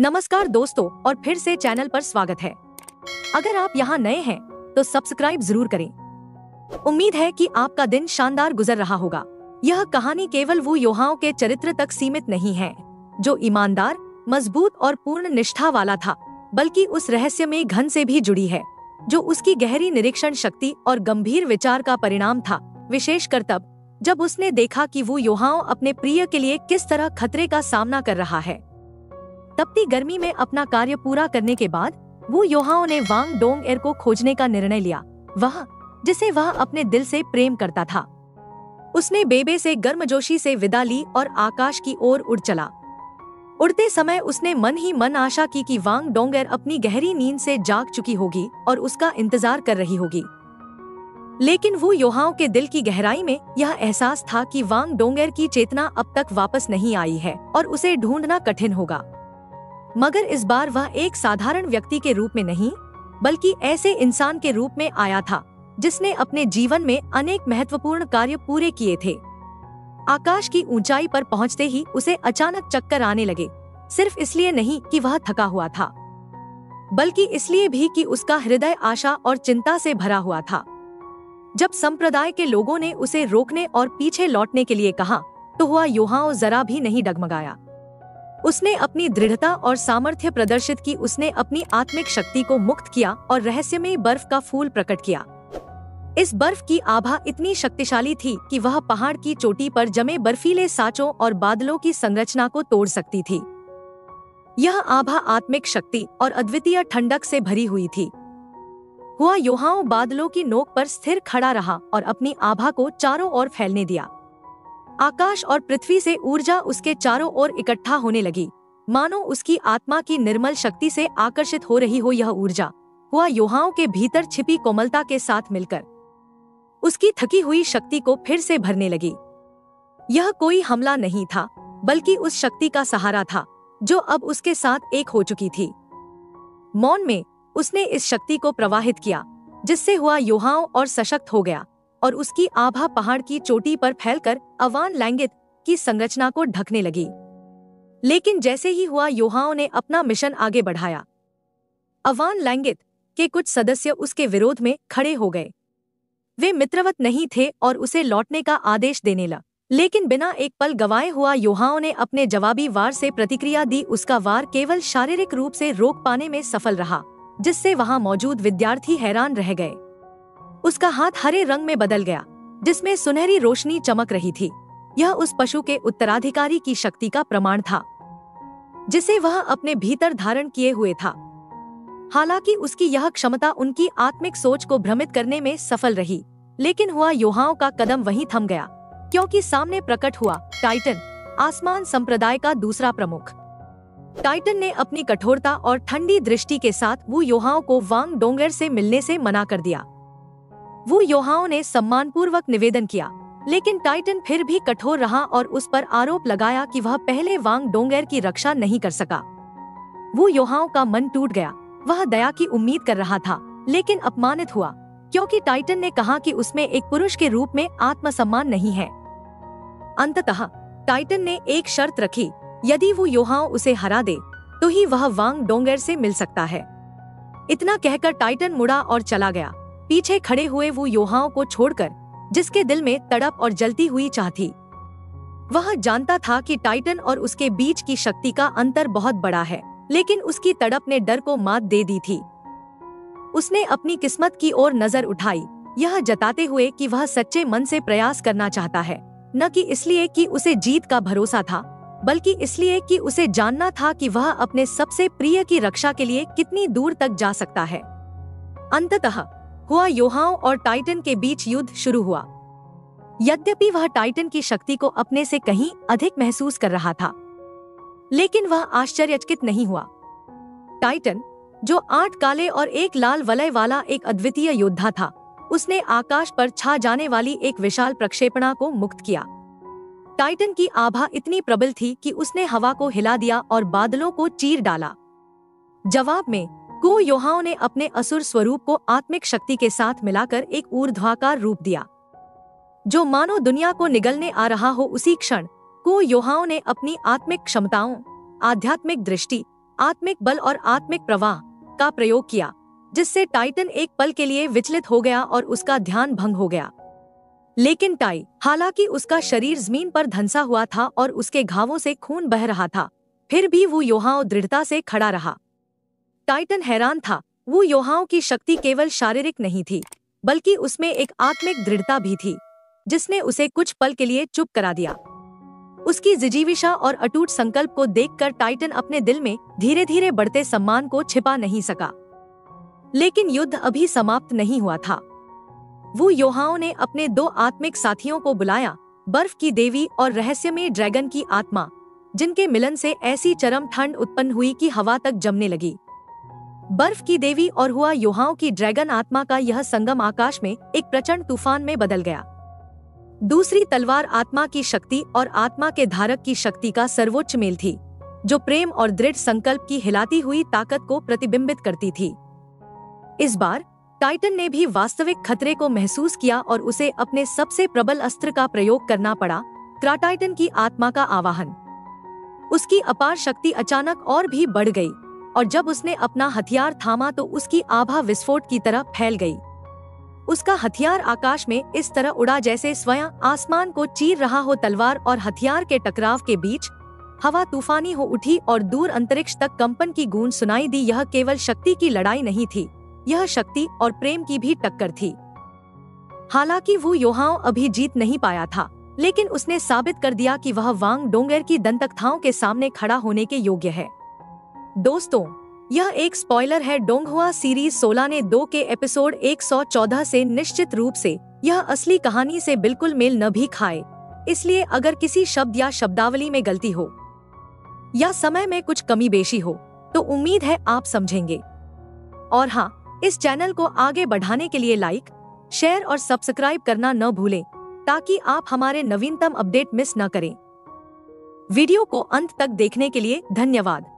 नमस्कार दोस्तों, और फिर से चैनल पर स्वागत है। अगर आप यहाँ नए हैं तो सब्सक्राइब जरूर करें। उम्मीद है कि आपका दिन शानदार गुजर रहा होगा। यह कहानी केवल वो योद्धाओं के चरित्र तक सीमित नहीं है जो ईमानदार, मजबूत और पूर्ण निष्ठा वाला था, बल्कि उस रहस्यमय घन से भी जुड़ी है जो उसकी गहरी निरीक्षण शक्ति और गंभीर विचार का परिणाम था। विशेषकर तब जब उसने देखा कि वो योद्धाओं अपने प्रिय के लिए किस तरह खतरे का सामना कर रहा है। तपती गर्मी में अपना कार्य पूरा करने के बाद वो योद्धाओं ने वांग डोंगएर को खोजने का निर्णय लिया, वह जिसे वह अपने दिल से प्रेम करता था। उसने बेबे से गर्मजोशी से विदा ली और आकाश की ओर उड़ चला। उड़ते समय उसने मन ही मन आशा की कि वांग डोंगएर अपनी गहरी नींद से जाग चुकी होगी और उसका इंतजार कर रही होगी। लेकिन वो योद्धाओं के दिल की गहराई में यह एहसास था कि वांग डोंगएर की चेतना अब तक वापस नहीं आई है और उसे ढूंढना कठिन होगा। मगर इस बार वह एक साधारण व्यक्ति के रूप में नहीं, बल्कि ऐसे इंसान के रूप में आया था जिसने अपने जीवन में अनेक महत्वपूर्ण कार्य पूरे किए थे। आकाश की ऊंचाई पर पहुंचते ही उसे अचानक चक्कर आने लगे, सिर्फ इसलिए नहीं कि वह थका हुआ था, बल्कि इसलिए भी कि उसका हृदय आशा और चिंता से भरा हुआ था। जब संप्रदाय के लोगों ने उसे रोकने और पीछे लौटने के लिए कहा तो हुआ योद्धाओं जरा भी नहीं डगमगाया। उसने अपनी दृढ़ता और सामर्थ्य प्रदर्शित की। उसने अपनी आत्मिक शक्ति को मुक्त किया और रहस्यमय बर्फ का फूल प्रकट किया। इस बर्फ की आभा इतनी शक्तिशाली थी कि वह पहाड़ की चोटी पर जमे बर्फीले साँचों और बादलों की संरचना को तोड़ सकती थी। यह आभा आत्मिक शक्ति और अद्वितीय ठंडक से भरी हुई थी। हुआ योद्धाओं बादलों की नोक पर स्थिर खड़ा रहा और अपनी आभा को चारों ओर फैलने दिया। आकाश और पृथ्वी से ऊर्जा उसके चारों ओर इकट्ठा होने लगी, मानो उसकी आत्मा की निर्मल शक्ति से आकर्षित हो रही हो। यह ऊर्जा हुआ योद्धाओं के भीतर छिपी कोमलता के साथ मिलकर उसकी थकी हुई शक्ति को फिर से भरने लगी। यह कोई हमला नहीं था, बल्कि उस शक्ति का सहारा था जो अब उसके साथ एक हो चुकी थी। मौन में उसने इस शक्ति को प्रवाहित किया, जिससे हुआ योद्धाओं और सशक्त हो गया और उसकी आभा पहाड़ की चोटी पर फैलकर अवान लैंगित की संरचना को ढकने लगी। लेकिन जैसे ही हुआ योद्धाओं ने अपना मिशन आगे बढ़ाया, अवान लैंगित के कुछ सदस्य उसके विरोध में खड़े हो गए। वे मित्रवत नहीं थे और उसे लौटने का आदेश देने लगे, लेकिन बिना एक पल गवाए हुआ योद्धाओं ने अपने जवाबी वार से प्रतिक्रिया दी। उसका वार केवल शारीरिक रूप से रोक पाने में सफल रहा, जिससे वहां मौजूद विद्यार्थी हैरान रह गए। उसका हाथ हरे रंग में बदल गया, जिसमें सुनहरी रोशनी चमक रही थी। यह उस पशु के उत्तराधिकारी की शक्ति का प्रमाण था जिसे वह अपने भीतर धारण किए हुए था। हालांकि उसकी यह क्षमता उनकी आत्मिक सोच को भ्रमित करने में सफल रही, लेकिन हुआ योद्धाओं का कदम वहीं थम गया, क्योंकि सामने प्रकट हुआ टाइटन, आसमान संप्रदाय का दूसरा प्रमुख। टाइटन ने अपनी कठोरता और ठंडी दृष्टि के साथ वो योद्धाओं को वांग डोंगएर से मिलने से मना कर दिया। वो योद्धाओं ने सम्मानपूर्वक निवेदन किया, लेकिन टाइटन फिर भी कठोर रहा और उस पर आरोप लगाया कि वह पहले वांग डोंगएर की रक्षा नहीं कर सका। वो योद्धाओं का मन टूट गया। वह दया की उम्मीद कर रहा था, लेकिन अपमानित हुआ, क्योंकि टाइटन ने कहा कि उसमें एक पुरुष के रूप में आत्मसम्मान नहीं है। अंततः टाइटन ने एक शर्त रखी, यदि वो योद्धाओं उसे हरा दे तो ही वह वांग डोंगएर से मिल सकता है। इतना कहकर टाइटन मुड़ा और चला गया, पीछे खड़े हुए वो योद्धाओं को छोड़कर, जिसके दिल में तड़प और जलती हुई चाह थी। वह जानता था कि टाइटन और उसके बीच की शक्ति का अंतर बहुत बड़ा है, लेकिन उसकी तड़प ने डर को मात दे दी थी। उसने अपनी किस्मत की ओर नजर उठाई, यह जताते हुए कि वह सच्चे मन से प्रयास करना चाहता है, न कि इसलिए कि उसे जीत का भरोसा था, बल्कि इसलिए कि उसे जानना था कि वह अपने सबसे प्रिय की रक्षा के लिए कितनी दूर तक जा सकता है। अंततः हुआ योद्धाओं और टाइटन के बीच युद्ध शुरू हुआ। यद्यपि वह टाइटन की शक्ति को अपने से कहीं अधिक महसूस कर रहा था, लेकिन वह आश्चर्यचकित नहीं हुआ। टाइटन, जो 8 काले और 1 लाल वलय वाला एक अद्वितीय योद्धा था, उसने आकाश पर छा जाने वाली एक विशाल प्रक्षेपणा को मुक्त किया। टाइटन की आभा इतनी प्रबल थी कि उसने हवा को हिला दिया और बादलों को चीर डाला। जवाब में को योद्धाओं ने अपने असुर स्वरूप को आत्मिक शक्ति के साथ मिलाकर एक ऊर्ध्वाकार रूप दिया, जो मानो दुनिया को निगलने आ रहा हो। उसी क्षण को योद्धाओं ने अपनी आत्मिक क्षमताओं, आध्यात्मिक दृष्टि आत्मिक बल और आत्मिक प्रवाह का प्रयोग किया, जिससे टाइटन एक पल के लिए विचलित हो गया और उसका ध्यान भंग हो गया। लेकिन हालांकि उसका शरीर जमीन पर धंसा हुआ था और उसके घावों से खून बह रहा था, फिर भी वू योहाओ दृढ़ता से खड़ा रहा। टाइटन हैरान था। वू योहाओं की शक्ति केवल शारीरिक नहीं थी, बल्कि उसमें एक आत्मिक दृढ़ता भी थी, जिसने उसे कुछ पल के लिए चुप करा दिया। उसकी जिजीविषा और अटूट संकल्प को देखकर टाइटन अपने दिल में धीरे धीरे बढ़ते सम्मान को छिपा नहीं सका। लेकिन युद्ध अभी समाप्त नहीं हुआ था। वू योहाओं ने अपने 2 आत्मिक साथियों को बुलाया, बर्फ की देवी और रहस्यमय ड्रैगन की आत्मा, जिनके मिलन से ऐसी चरम ठंड उत्पन्न हुई कि हवा तक जमने लगी। बर्फ की देवी और हुआ योहाओं की ड्रैगन आत्मा का यह संगम आकाश में एक प्रचंड तूफान में बदल गया। दूसरी तलवार आत्मा की शक्ति और आत्मा के धारक की शक्ति का सर्वोच्च मेल थी, जो प्रेम और दृढ़ संकल्प की हिलाती हुई ताकत को प्रतिबिंबित करती थी। इस बार टाइटन ने भी वास्तविक खतरे को महसूस किया और उसे अपने सबसे प्रबल अस्त्र का प्रयोग करना पड़ा, क्राटाइटन की आत्मा का आवाहन। उसकी अपार शक्ति अचानक और भी बढ़ गई, और जब उसने अपना हथियार थामा तो उसकी आभा विस्फोट की तरह फैल गई। उसका हथियार आकाश में इस तरह उड़ा जैसे स्वयं आसमान को चीर रहा हो। तलवार और हथियार के टकराव के बीच हवा तूफानी हो उठी और दूर अंतरिक्ष तक कंपन की गूंज सुनाई दी। यह केवल शक्ति की लड़ाई नहीं थी, यह शक्ति और प्रेम की भी टक्कर थी। हालांकि वू योहाओ अभी जीत नहीं पाया था, लेकिन उसने साबित कर दिया कि वह वांग डोंगेर की दंतकथाओं के सामने खड़ा होने के योग्य है। दोस्तों, यह एक स्पॉइलर है। डोंगहुआ सीरीज 16 ने 2 के एपिसोड 114 से निश्चित रूप से यह असली कहानी से बिल्कुल मेल न भी खाए, इसलिए अगर किसी शब्द या शब्दावली में गलती हो या समय में कुछ कमी बेशी हो तो उम्मीद है आप समझेंगे। और हाँ, इस चैनल को आगे बढ़ाने के लिए लाइक, शेयर और सब्सक्राइब करना न भूलें, ताकि आप हमारे नवीनतम अपडेट मिस न करें। वीडियो को अंत तक देखने के लिए धन्यवाद।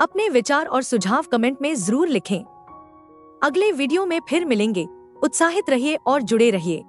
अपने विचार और सुझाव कमेंट में जरूर लिखें। अगले वीडियो में फिर मिलेंगे। उत्साहित रहिए और जुड़े रहिए।